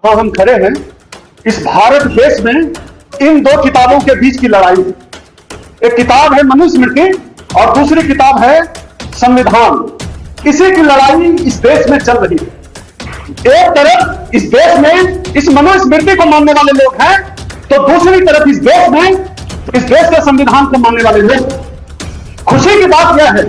जहां हम खड़े हैं, इस भारत देश में इन दो किताबों के बीच की लड़ाई है। एक किताब है मनुस्मृति और दूसरी किताब है संविधान। इसी की लड़ाई इस देश में चल रही है। एक तरफ इस देश में इस मनुस्मृति को मानने वाले लोग हैं, तो दूसरी तरफ इस देश के संविधान को मानने वाले लोग। खुशी की बात यह है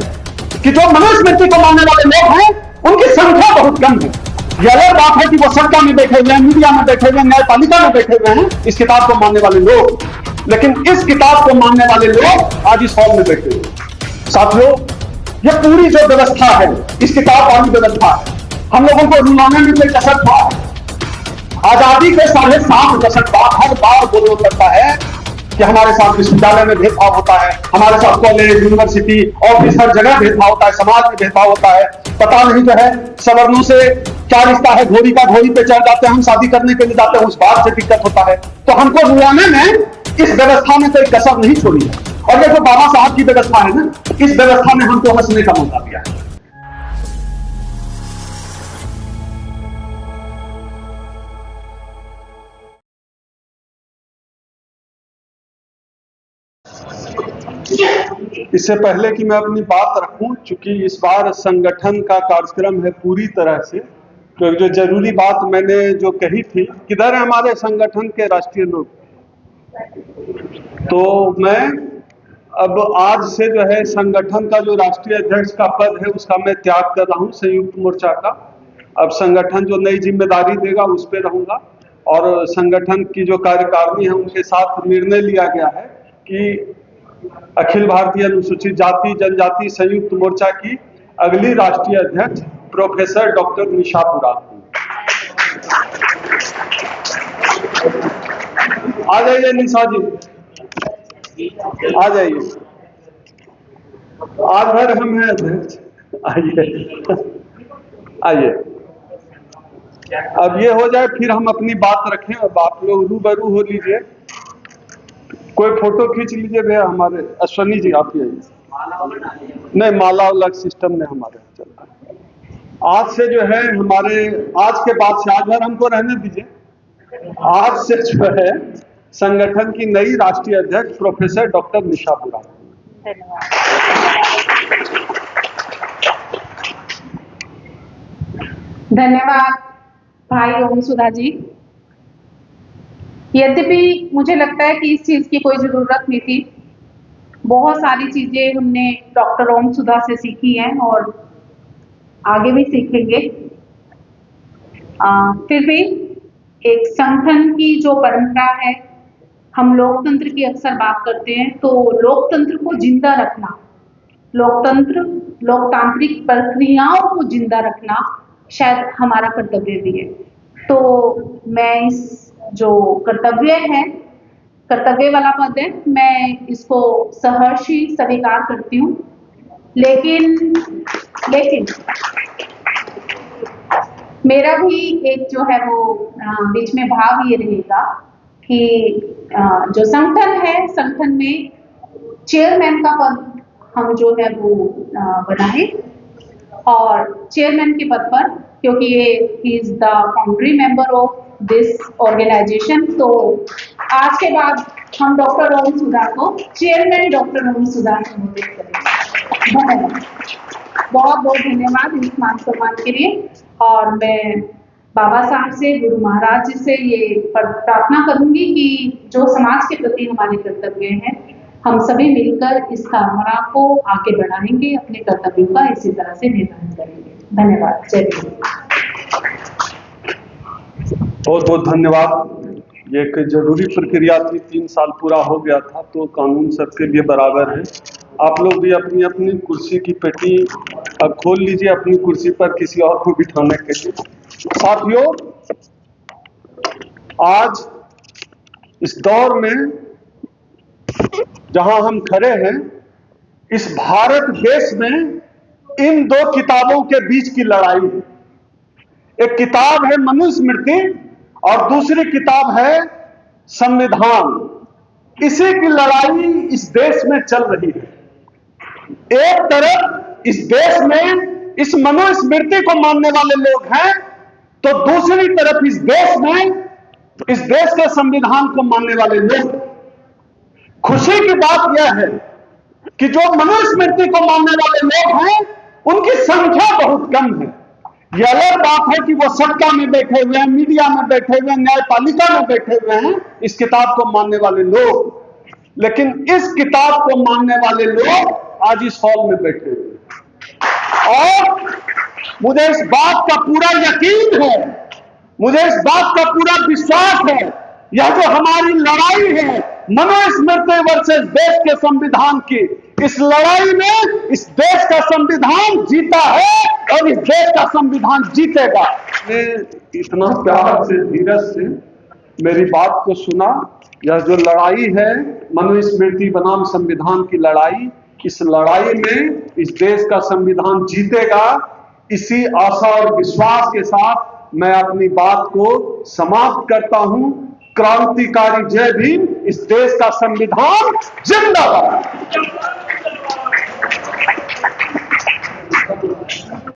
कि जो मनुस्मृति को मानने वाले लोग हैं, उनकी संख्या बहुत कम है। यह अलग बात है कि वो सत्ता में बैठे हुए हैं, मीडिया में बैठे हुए हैं, न्यायपालिका में बैठे हुए हैं इस किताब को मानने वाले लोग। लेकिन इस किताब को मानने वाले लोग आज इस हॉल में बैठे हुए। साथियों, यह पूरी जो व्यवस्था है, इस किताब वाली व्यवस्था है, हम लोगों को रुलाने में कोई कसर था। आजादी के 7.5 दशक बाद हर बार वो करता है कि हमारे साथ विश्वविद्यालय में भेदभाव होता है, हमारे साथ कॉलेज, यूनिवर्सिटी, ऑफिस, हर जगह भेदभाव होता है, समाज में भेदभाव होता है। पता नहीं जो है सवर्णों से क्या रिश्ता है, घोड़ी का घोड़ी पे चढ़ जाते हैं, हम शादी करने के लिए जाते हैं, उस बात से दिक्कत होता है। तो हमको रुलाने में इस व्यवस्था में कोई कसर नहीं छोड़ी है। और ये जो बाबा साहब की व्यवस्था है ना, इस व्यवस्था ने हमको हंसने का मौका दिया है। इससे पहले कि मैं अपनी बात रखूं, चूंकि इस बार संगठन का कार्यक्रम है पूरी तरह से, तो एक जो जरूरी बात मैंने जो कही थी, किधर है हमारे संगठन के राष्ट्रीय लोग, तो मैं अब आज से जो है संगठन का जो राष्ट्रीय अध्यक्ष का पद है उसका मैं त्याग कर रहा हूं, संयुक्त मोर्चा का। अब संगठन जो नई जिम्मेदारी देगा उस पर रहूंगा। और संगठन की जो कार्यकारिणी है उनके साथ निर्णय लिया गया है कि अखिल भारतीय अनुसूचित जाति जनजाति संयुक्त मोर्चा की अगली राष्ट्रीय अध्यक्ष प्रोफेसर डॉक्टर निशा बुराक। आ जाइए निशा जी, आ जाइए। आज भर हम हैं अध्यक्ष, आइए आइए। अब ये हो जाए फिर हम अपनी बात रखें। अब आप लोग रूबरू हो लीजिए, कोई फोटो खींच लीजिए भैया। हमारे अश्वनी जी आप ही आइए। नहीं, माला अलग सिस्टम में हमारे चलता है। आज से जो है हमारे, आज के बाद से, आज भर हमको रहने दीजिए। आज से जो है संगठन की नई राष्ट्रीय अध्यक्ष प्रोफेसर डॉक्टर निशा बुराक। धन्यवाद भाई ओम सुधा जी। यद्यपि मुझे लगता है कि इस चीज की कोई जरूरत नहीं थी। बहुत सारी चीजें हमने डॉक्टर ओम सुधा से सीखी हैं और आगे भी सीखेंगे। फिर भी एक संगठन की जो परंपरा है, हम लोकतंत्र की अक्सर बात करते हैं, तो लोकतंत्र को जिंदा रखना, लोकतांत्रिक प्रक्रियाओं को जिंदा रखना शायद हमारा कर्तव्य भी है। तो मैं इस जो कर्तव्य वाला पद है, मैं इसको सहर्षी स्वीकार करती हूँ। लेकिन मेरा भी एक जो है वो बीच में भाव ये रहेगा कि जो संगठन है, संगठन में चेयरमैन का पद हम जो है वो बनाए। और चेयरमैन के पद पर, क्योंकि ये ही is the foundry member of this organization, तो आज के बाद हम डॉक्टर ओम सुधा को चेयरमैन डॉक्टर ओम सुधा संबोधित करेंगे। धन्यवाद, बहुत बहुत धन्यवाद इस मान सम्मान के लिए। और मैं बाबा साहब से, गुरु महाराज जी से ये प्रार्थना करूंगी कि जो समाज के प्रति हमारे कर्तव्य हैं, हम सभी मिलकर इस धारणा को आगे बढ़ाएंगे, अपने कर्तव्यों का इसी तरह से निर्वहन करेंगे। धन्यवाद। जय हिंद। बहुत बहुत धन्यवाद। ये एक जरूरी प्रक्रिया थी, 3 साल पूरा हो गया था, तो कानून सबके लिए बराबर है। आप लोग भी अपनी अपनी कुर्सी की पेटी अब खोल लीजिए अपनी कुर्सी पर किसी और को बिठाने के लिए। साथियों, आज इस दौर में जहां हम खड़े हैं, इस भारत देश में इन दो किताबों के बीच की लड़ाई है। एक किताब है मनुस्मृति और दूसरी किताब है संविधान। इसी की लड़ाई इस देश में चल रही है। एक तरफ इस देश में इस मनुस्मृति को मानने वाले लोग हैं, तो दूसरी तरफ इस देश के संविधान को मानने वाले लोग, खुशी की बात यह है कि जो मनुस्मृति को मानने वाले लोग हैं उनकी संख्या बहुत कम है। यह अलग बात है कि वो सत्ता में बैठे हुए हैं, मीडिया में बैठे हुए हैं, न्यायपालिका में बैठे हुए हैं इस किताब को मानने वाले लोग, लेकिन इस किताब को मानने वाले लोग आज इस हॉल में बैठे हुए हैं। और मुझे इस बात का पूरा यकीन है, मुझे इस बात का पूरा विश्वास है, यह जो हमारी लड़ाई है मनुस्मृति वर्सेस देश के संविधान की, इस लड़ाई में इस देश का संविधान जीता है और इस देश का संविधान जीतेगा। ने इतना प्यार से, धीरज से मेरी बात को सुना। यह जो लड़ाई है मनुस्मृति बनाम संविधान की लड़ाई, इस लड़ाई में इस देश का संविधान जीतेगा, इसी आशा और विश्वास के साथ मैं अपनी बात को समाप्त करता हूं। क्रांतिकारी जय भीम, इस देश का संविधान जिंदाबाद।